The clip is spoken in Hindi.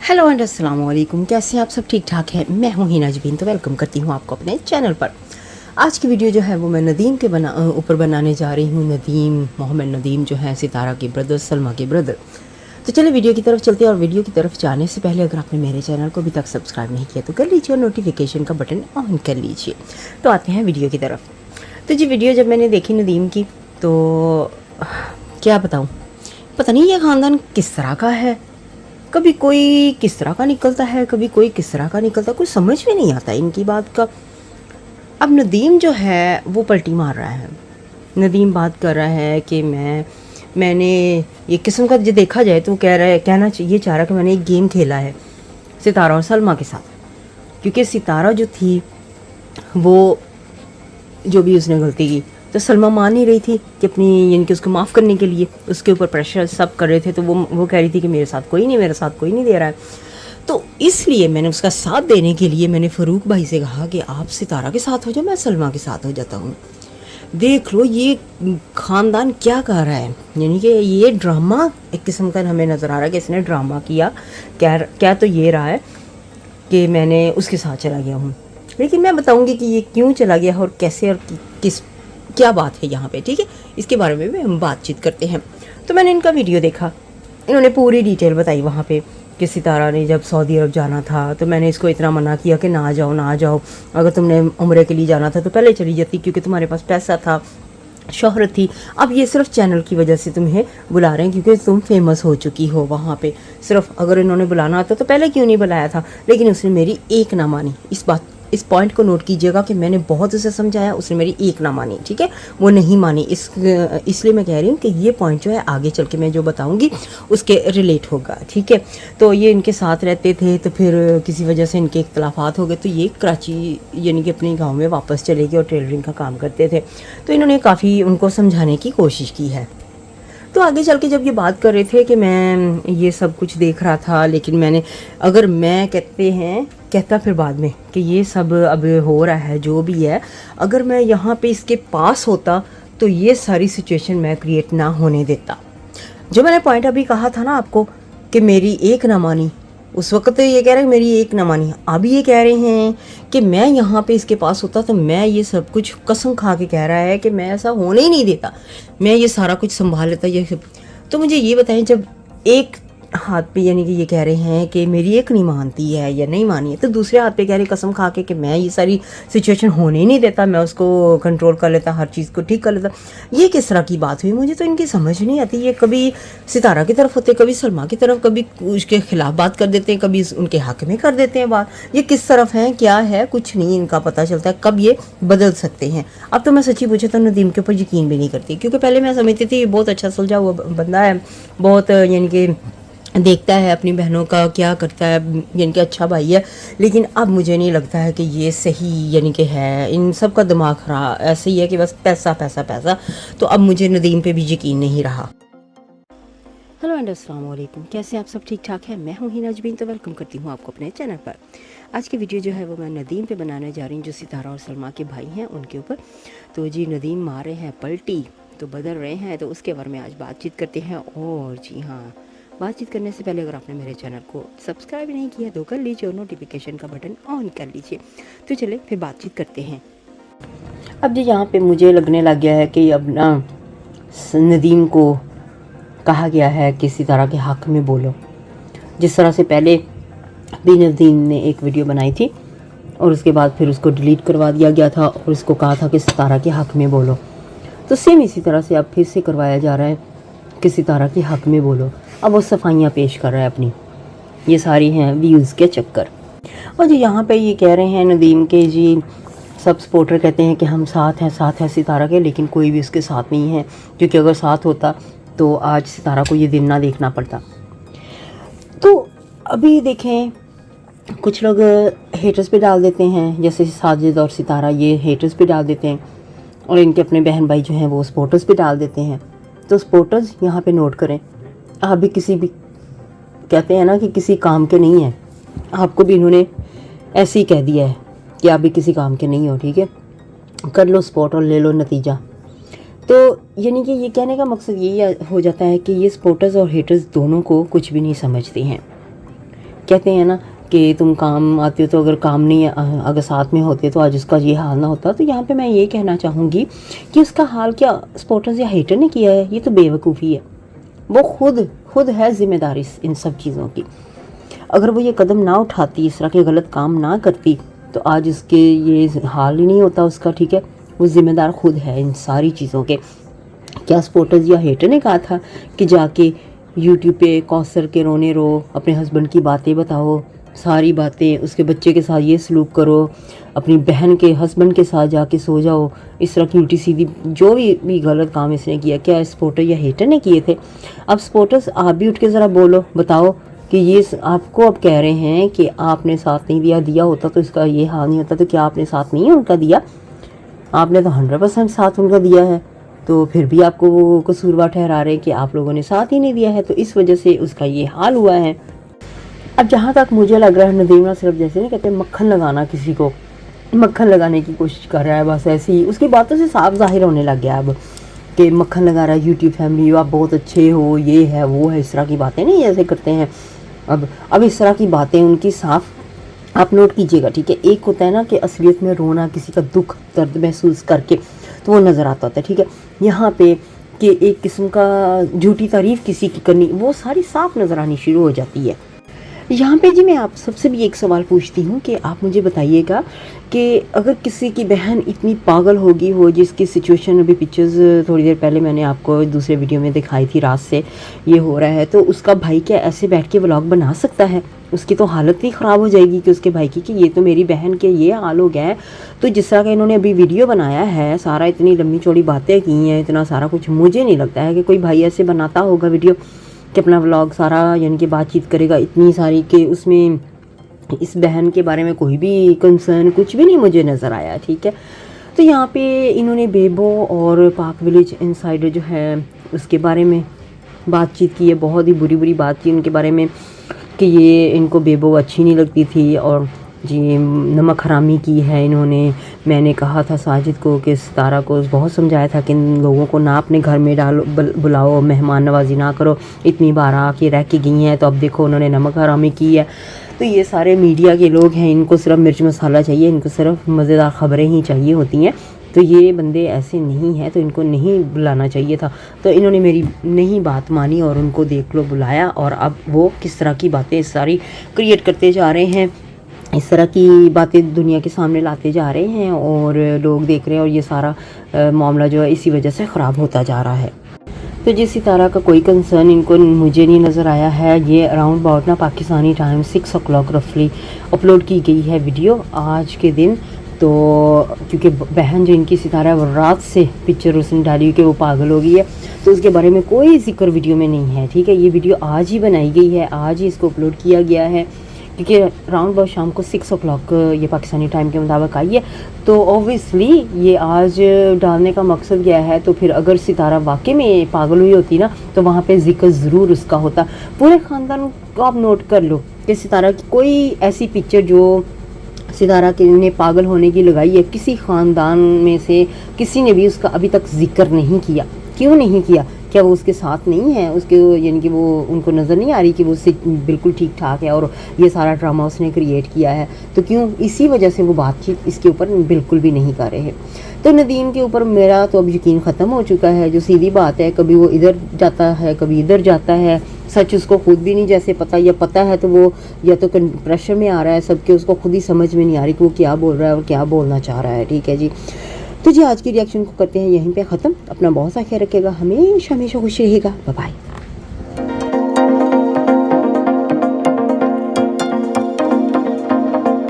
हेलो एंड अस्सलाम वालेकुम। कैसे हैं आप सब? ठीक ठाक है। मैं हूं हिना जबीन, तो वेलकम करती हूं आपको अपने चैनल पर। आज की वीडियो जो है वो मैं नदीम के ऊपर बनाने जा रही हूं। नदीम, मोहम्मद नदीम जो है सितारा के ब्रदर, सलमा के ब्रदर। तो चलिए वीडियो की तरफ चलते हैं। और वीडियो की तरफ जाने से पहले अगर आपने मेरे चैनल को अभी तक सब्सक्राइब नहीं किया तो कर लीजिए और नोटिफिकेशन का बटन ऑन कर लीजिए। तो आते हैं वीडियो की तरफ। तो जी वीडियो जब मैंने देखी नदीम की तो क्या बताऊँ, पता नहीं ये ख़ानदान किस तरह का है। कभी कोई किस तरह का निकलता है, कभी कोई किस तरह का निकलता है, कुछ समझ में नहीं आता इनकी बात का। अब नदीम जो है वो पलटी मार रहा है। नदीम बात कर रहा है कि मैंने ये किस्म का जो देखा जाए तो कहना चाहिए चाह रहा कि मैंने एक गेम खेला है सितारा और सलमा के साथ। क्योंकि सितारा जो थी वो जो भी उसने गलती की तो सलमा मान नहीं रही थी कि अपनी, यानी कि उसको माफ़ करने के लिए उसके ऊपर प्रेशर सब कर रहे थे। तो वो कह रही थी कि मेरे साथ कोई नहीं दे रहा है। तो इसलिए मैंने उसका साथ देने के लिए मैंने फ़रूक भाई से कहा कि आप सितारा के साथ हो जाओ, मैं सलमा के साथ हो जाता हूँ। देख लो ये ख़ानदान क्या कर रहा है, यानी कि ये ड्रामा एक किस्म का हमें नज़र आ रहा है कि इसने ड्रामा किया। क्या तो ये रहा है कि मैंने उसके साथ चला गया हूँ, लेकिन मैं बताऊँगी कि ये क्यों चला गया और कैसे और किस क्या बात है यहाँ पे। ठीक है, इसके बारे में भी हम बातचीत करते हैं। तो मैंने इनका वीडियो देखा, इन्होंने पूरी डिटेल बताई वहाँ पे कि सितारा ने जब सऊदी अरब जाना था तो मैंने इसको इतना मना किया कि ना जाओ, अगर तुमने उम्रे के लिए जाना था तो पहले चली जाती, क्योंकि तुम्हारे पास पैसा था, शोहरत थी। अब ये सिर्फ चैनल की वजह से तुम्हें बुला रहे हैं क्योंकि तुम फेमस हो चुकी हो वहाँ पे। सिर्फ अगर इन्होंने बुलाना आता तो पहले क्यों नहीं बुलाया था। लेकिन उसने मेरी एक ना मानी। इस पॉइंट को नोट कीजिएगा कि मैंने बहुत उसे समझाया, उसने मेरी एक ना मानी। ठीक है, वो नहीं मानी। इसलिए मैं कह रही हूँ कि ये पॉइंट जो है आगे चल के मैं जो बताऊँगी उसके रिलेट होगा। ठीक है, तो ये इनके साथ रहते थे तो फिर किसी वजह से इनके इख्तलाफात हो गए तो ये कराची यानी कि अपने गाँव में वापस चले गए और टेलरिंग का काम करते थे। तो इन्होंने काफ़ी उनको समझाने की कोशिश की है। तो आगे चल के जब ये बात कर रहे थे कि मैं ये सब कुछ देख रहा था, लेकिन मैं कहता फिर बाद में कि ये सब अब हो रहा है जो भी है, अगर मैं यहाँ पे इसके पास होता तो ये सारी सिचुएशन मैं क्रिएट ना होने देता। जो मैंने पॉइंट अभी कहा था ना आपको कि मेरी एक ना मानी, उस वक्त तो ये कह रहे हैं मेरी एक ना मानी, अब ये कह रहे हैं कि मैं यहाँ पे इसके पास होता तो मैं ये सब कुछ कसम खा के कह रहा है कि मैं ऐसा होने ही नहीं देता, मैं ये सारा कुछ संभाल लेता ये सब। तो मुझे ये बताएं, जब एक हाथ पे यानी कि ये कह रहे हैं कि मेरी एक नहीं मानती है या नहीं मानी है, तो दूसरे हाथ पे कह रहे कसम खा के कि मैं ये सारी सिचुएशन होने ही नहीं देता, मैं उसको कंट्रोल कर लेता, हर चीज़ को ठीक कर लेता। ये किस तरह की बात हुई? मुझे तो इनकी समझ नहीं आती। ये कभी सितारा की तरफ होते, कभी सलमा की तरफ, कभी उसके खिलाफ बात कर देते हैं, कभी उनके हक में कर देते हैं बात। ये किस तरफ है, क्या है, कुछ नहीं इनका पता चलता है। कब ये बदल सकते हैं? अब तो मैं सच्ची पूछे तो नदीम के ऊपर यकीन भी नहीं करती, क्योंकि पहले मैं समझती थी बहुत अच्छा सुलझा हुआ बंदा है, बहुत यानी कि देखता है अपनी बहनों का क्या करता है, यानी कि अच्छा भाई है। लेकिन अब मुझे नहीं लगता है कि ये सही यानी कि है। इन सब का दिमाग खराब ऐसे ही है कि बस पैसा पैसा पैसा। तो अब मुझे नदीम पे भी यकीन नहीं रहा। हेलो एंड अस्सलाम वालेकुम। कैसे आप सब? ठीक ठाक है। मैं हूँ हिना जबीन, तो वेलकम करती हूँ आपको अपने चैनल पर। आज की वीडियो जो है वो मैं नदीम पे बनाने जा रही हूँ, जो सितारा और सलमा के भाई हैं उनके ऊपर। तो जी नदीम मार रहे हैं पलटी, तो बदल रहे हैं, तो उसके बारे में आज बातचीत करते हैं। और जी हाँ, बातचीत करने से पहले अगर आपने मेरे चैनल को सब्सक्राइब नहीं किया तो कर लीजिए और नोटिफिकेशन का बटन ऑन कर लीजिए। तो चले फिर बातचीत करते हैं। अब जी यहाँ पे मुझे लगने लग गया है कि अब ना नदीम को कहा गया है कि सितारा के हक़ में बोलो। जिस तरह से पहले भी नदीम ने एक वीडियो बनाई थी और उसके बाद फिर उसको डिलीट करवा दिया गया था और उसको कहा था कि सितारा के हक़ में बोलो, तो सेम इसी तरह से अब फिर से करवाया जा रहा है कि सितारा के हक़ में बोलो। अब वो सफाइयाँ पेश कर रहा है अपनी, ये सारी हैं व्यूज़ के चक्कर। और जी यहाँ पे ये कह रहे हैं नदीम के जी सब सपोर्टर कहते हैं कि हम साथ हैं सितारा के, लेकिन कोई भी उसके साथ नहीं है, क्योंकि अगर साथ होता तो आज सितारा को ये दिन ना देखना पड़ता। तो अभी देखें, कुछ लोग हेटर्स पे डाल देते हैं, जैसे साजिद और सितारा ये हेटर्स पे डाल देते हैं, और इनके अपने बहन भाई जो हैं वो सपोर्टर्स पे डाल देते हैं। तो सपोर्टर्स यहाँ पे नोट करें, आप भी किसी भी कहते हैं ना कि किसी काम के नहीं हैं, आपको भी इन्होंने ऐसे ही कह दिया है कि आप भी किसी काम के नहीं हो। ठीक है, कर लो सपोर्ट और ले लो नतीजा। तो यानी कि ये कहने का मकसद यही हो जाता है कि ये सपोर्टर्स और हेटर्स दोनों को कुछ भी नहीं समझते हैं। कहते हैं ना कि तुम काम आते हो तो अगर काम नहीं अगर साथ में होते तो आज उसका ये हाल ना होता। तो यहाँ पे मैं ये कहना चाहूँगी कि उसका हाल क्या स्पोर्टर्स या हेटर ने किया है, ये तो बेवकूफ़ी है। वो खुद है ज़िम्मेदारी इन सब चीज़ों की। अगर वो ये कदम ना उठाती, इस तरह के गलत काम ना करती तो आज उसके ये हाल ही नहीं होता उसका, ठीक है। वो ज़िम्मेदार खुद है इन सारी चीज़ों के। क्या स्पोर्टर्स या हेटर ने कहा था कि जाके यूट्यूब पे कौसर के रोने रो, अपने हस्बैंड की बातें बताओ, सारी बातें, उसके बच्चे के साथ ये सलूक करो, अपनी बहन के हस्बैंड के साथ जाके सो जाओ, इस तरह की उल्टी सीधी जो भी गलत काम इसने किया, क्या स्पोर्टर या हेटर ने किए थे? अब स्पोर्टर्स आप भी उठ के ज़रा बोलो, बताओ कि ये आपको अब कह रहे हैं कि आपने साथ नहीं दिया होता तो इसका ये हाल नहीं होता। तो क्या आपने साथ नहीं उनका दिया? आपने तो 100% साथ उनका दिया है, तो फिर भी आपको वो कसूरवार ठहरा रहे हैं कि आप लोगों ने साथ ही नहीं दिया है, तो इस वजह से उसका ये हाल हुआ है। अब जहाँ तक मुझे लग रहा है नदीम ना सिर्फ जैसे नहीं कहते मक्खन लगाना, किसी को मक्खन लगाने की कोशिश कर रहा है, बस ऐसे ही उसकी बातों से साफ जाहिर होने लग गया अब कि मक्खन लगा रहा है यूट्यूब फैमिली, आप बहुत अच्छे हो, ये है वो है, इस तरह की बातें नहीं ऐसे करते हैं। अब इस तरह की बातें उनकी साफ आप नोट कीजिएगा, ठीक है। एक होता है ना कि असलियत में रोना, किसी का दुख दर्द महसूस करके, तो वो नज़र आता होता है, ठीक है। यहाँ पे कि एक किस्म का झूठी तारीफ़ किसी की करनी, वो सारी साफ नज़र आनी शुरू हो जाती है। यहाँ पे जी मैं आप सबसे भी एक सवाल पूछती हूँ कि आप मुझे बताइएगा कि अगर किसी की बहन इतनी पागल होगी हो, जिसकी सिचुएशन अभी पिक्चर्स थोड़ी देर पहले मैंने आपको दूसरे वीडियो में दिखाई थी, रात से ये हो रहा है, तो उसका भाई क्या ऐसे बैठ के व्लॉग बना सकता है? उसकी तो हालत ही ख़राब हो जाएगी कि उसके भाई की कि ये तो मेरी बहन के ये हाल हो गया है। तो जिस तरह का इन्होंने अभी वीडियो बनाया है, सारा इतनी लंबी चौड़ी बातें की हैं, इतना सारा कुछ, मुझे नहीं लगता है कि कोई भाई ऐसे बनाता होगा वीडियो कि अपना व्लॉग सारा यानी कि बातचीत करेगा इतनी सारी कि उसमें इस बहन के बारे में कोई भी कंसर्न कुछ भी नहीं मुझे नज़र आया, ठीक है। तो यहाँ पे इन्होंने बेबो और पाक विलेज इनसाइडर जो है उसके बारे में बातचीत की है, बहुत ही बुरी बात की उनके बारे में कि ये इनको बेबो अच्छी नहीं लगती थी और जी नमक हरामी की है इन्होंने। मैंने कहा था साजिद को कि सितारा को बहुत समझाया था कि इन लोगों को ना अपने घर में डालो, बुलाओ, मेहमान नवाजी ना करो, इतनी बार आके रह के गई हैं, तो अब देखो उन्होंने नमक हरामी की है। तो ये सारे मीडिया के लोग हैं, इनको सिर्फ मिर्च मसाला चाहिए, इनको सिर्फ मज़ेदार ख़बरें ही चाहिए होती हैं। तो ये बंदे ऐसे नहीं हैं, तो इनको नहीं बुलाना चाहिए था। तो इन्होंने मेरी नहीं बात मानी और उनको देख लो बुलाया, और अब वो किस तरह की बातें सारी क्रिएट करते जा रहे हैं, इस तरह की बातें दुनिया के सामने लाते जा रहे हैं और लोग देख रहे हैं, और ये सारा मामला जो है इसी वजह से ख़राब होता जा रहा है। तो जिस सितारा का कोई कंसर्न इनको मुझे नहीं नज़र आया है। ये अराउंड अबाउट ना पाकिस्तानी टाइम 6 o'clock रफली अपलोड की गई है वीडियो आज के दिन। तो क्योंकि बहन जो इनकी सितारा है वो रात से पिक्चर उसने डाली हुई कि वो पागल हो गई है, तो उसके बारे में कोई जिक्र वीडियो में नहीं है, ठीक है। ये वीडियो आज ही बनाई गई है, आज ही इसको अपलोड किया गया है, क्योंकि राउंड बहुत शाम को 6 o'clock ये पाकिस्तानी टाइम के मुताबिक आई है। तो ऑब्वियसली ये आज डालने का मकसद क्या है, तो फिर अगर सितारा वाकई में पागल हुई होती ना तो वहाँ पे जिक्र ज़रूर उसका होता। पूरे ख़ानदान को आप नोट कर लो कि सितारा की कोई ऐसी पिक्चर जो सितारा के ने पागल होने की लगाई है, किसी ख़ानदान में से किसी ने भी उसका अभी तक जिक्र नहीं किया। क्यों नहीं किया? क्या वो उसके साथ नहीं है? उसके यानी कि वो उनको नज़र नहीं आ रही कि वो उससे बिल्कुल ठीक ठाक है और ये सारा ड्रामा उसने क्रिएट किया है? तो क्यों? इसी वजह से वो बातचीत इसके ऊपर बिल्कुल भी नहीं कर रहे हैं। तो नदीम के ऊपर मेरा तो अब यकीन ख़त्म हो चुका है। जो सीधी बात है, कभी वो इधर जाता है, कभी इधर जाता है, सच उसको खुद भी नहीं जैसे पता, या पता है तो वो या तो प्रेशर में आ रहा है सबके, उसको खुद ही समझ में नहीं आ रही कि वो क्या बोल रहा है और क्या बोलना चाह रहा है, ठीक है जी। तो जी आज की रिएक्शन को करते हैं यहीं पे ख़त्म। अपना बहुत सा ख्याल रखिएगा, हमेशा खुश रहिएगा। Bye bye.